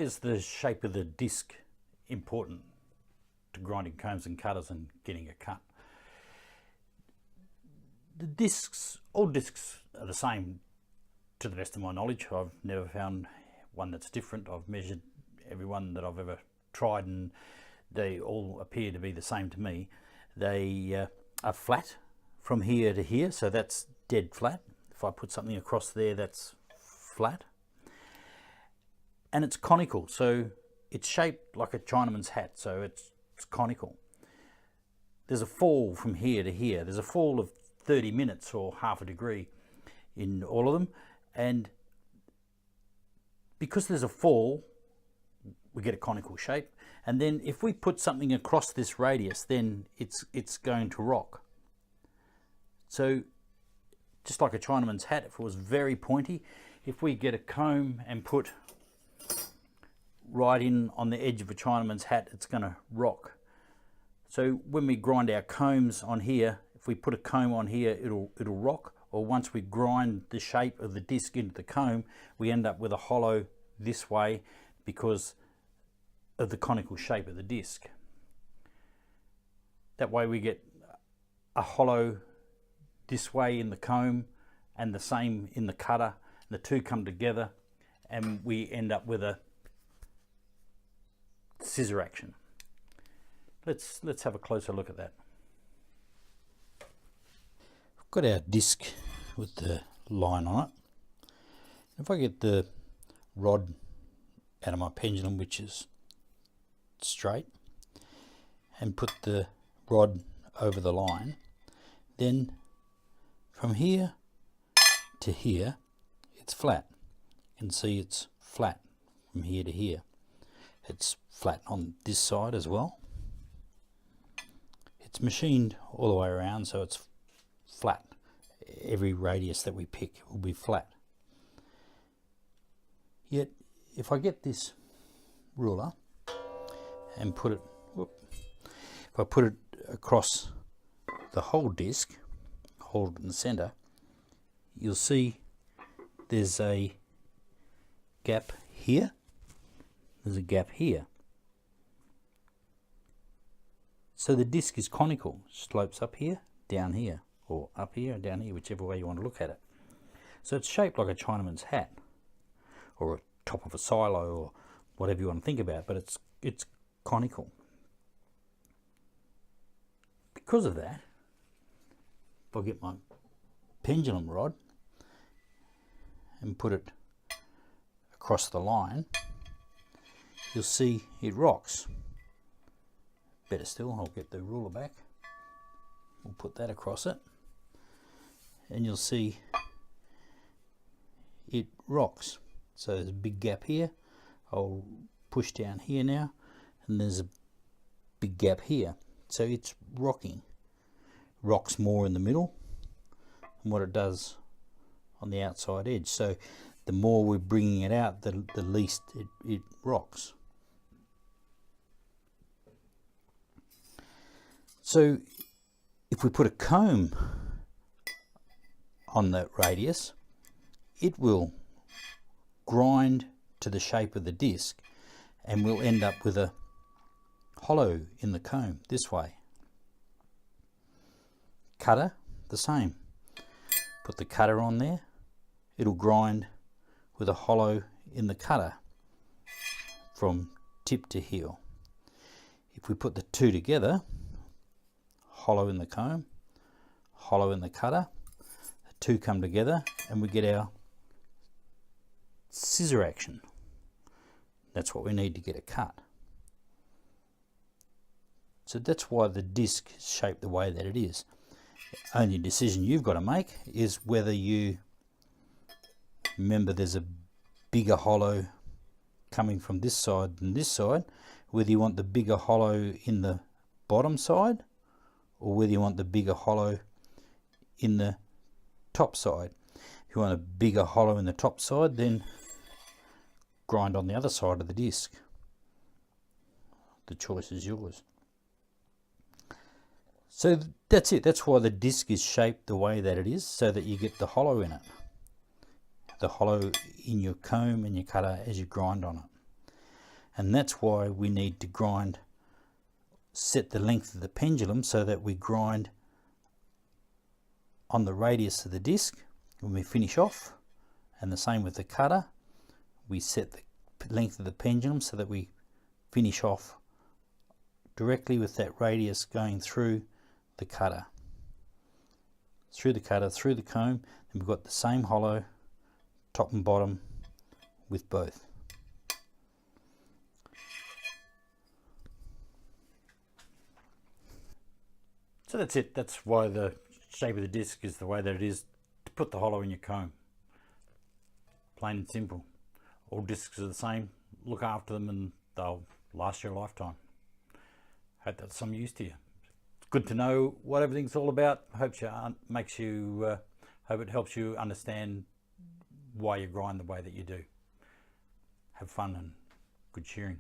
is the shape of the disc important to grinding combs and cutters and getting a cut? The discs, all discs are the same to the best of my knowledge. I've never found one that's different. I've measured every one that I've ever tried and they all appear to be the same to me. They are flat from here to here, so that's dead flat. If I put something across there, that's flat. And it's conical, so it's shaped like a Chinaman's hat, so it's conical. There's a fall from here to here. There's a fall of 30 minutes or half a degree in all of them, and because there's a fall, we get a conical shape. And then if we put something across this radius, then it's going to rock. So just like a Chinaman's hat, if it was very pointy, if we get a comb and put right in on the edge of a Chinaman's hat, it's going to rock. So when we grind our combs on here, if we put a comb on here, it'll rock. Or once we grind the shape of the disc into the comb, we end up with a hollow this way because of the conical shape of the disc. That way we get a hollow this way in the comb and the same in the cutter. The two come together and we end up with a scissor action. Let's have a closer look at that. I've got our disc with the line on it. If I get the rod out of my pendulum, which is straight, and put the rod over the line, then from here to here it's flat. You can see it's flat from here to here. It's flat on this side as well. It's machined all the way around, so it's flat. Every radius that we pick will be flat. Yet if I get this ruler and put it, if I put it across the whole disc, hold it in the center, you'll see there's a gap here, there's a gap here. So the disc is conical, slopes up here, down here, or up here, down here, whichever way you want to look at it. So it's shaped like a Chinaman's hat, or a top of a silo, or whatever you want to think about, but it's conical. Because of that, if I get my pendulum rod and put it across the line, you'll see it rocks. Better still, I'll get the ruler back. We'll put that across it, and you'll see it rocks. So there's a big gap here. I'll push down here now, and there's a big gap here. So it's rocking. Rocks more in the middle than what it does on the outside edge. So the more we're bringing it out, the least it rocks. So if we put a comb on the radius, it will grind to the shape of the disc, and we'll end up with a hollow in the comb this way. Cutter, the same. Put the cutter on there, it'll grind with a hollow in the cutter from tip to heel. If we put the two together, hollow in the comb, hollow in the cutter, the two come together and we get our scissor action. That's what we need to get a cut. So that's why the disc is shaped the way that it is. The only decision you've got to make is whether you remember there's a bigger hollow coming from this side than this side, whether you want the bigger hollow in the bottom side or whether you want the bigger hollow in the top side. If you want a bigger hollow in the top side, then grind on the other side of the disc. The choice is yours. So that's it. That's why the disc is shaped the way that it is, so that you get the hollow in it. The hollow in your comb and your cutter as you grind on it. and that's why we need to grind, set the length of the pendulum so that we grind on the radius of the disc when we finish off, and the same with the cutter. We set the length of the pendulum so that we finish off directly with that radius going through the cutter, through the comb, and we've got the same hollow top and bottom with both. So that's it. That's why the shape of the disc is the way that it is, to put the hollow in your comb. Plain and simple. All discs are the same. Look after them and they'll last you a lifetime. Hope that's some use to you. It's good to know what everything's all about. Hope it helps you understand why you grind the way that you do. Have fun and good shearing.